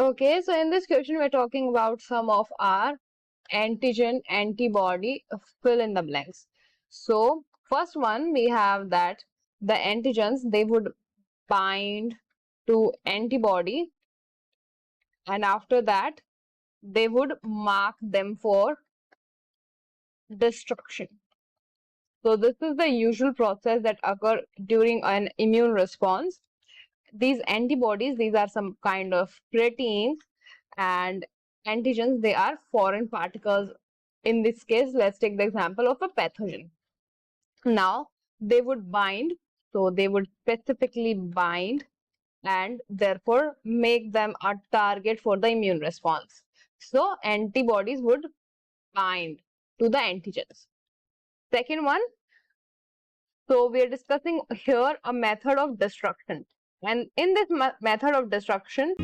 Okay, so in this question, we're talking about some of our antigen antibody fill in the blanks. So first one, we have that the antigens, they would bind to antibody, and after that they would mark them for destruction. So this is the usual process that occur during an immune response. These antibodies, these are some kind of proteins, and antigens, they are foreign particles. In this case, let's take the example of a pathogen. Now they would bind, so they would specifically bind and therefore make them a target for the immune response. So antibodies would bind to the antigens. Second one, so we are discussing here a method of destruction, and in this method of destruction,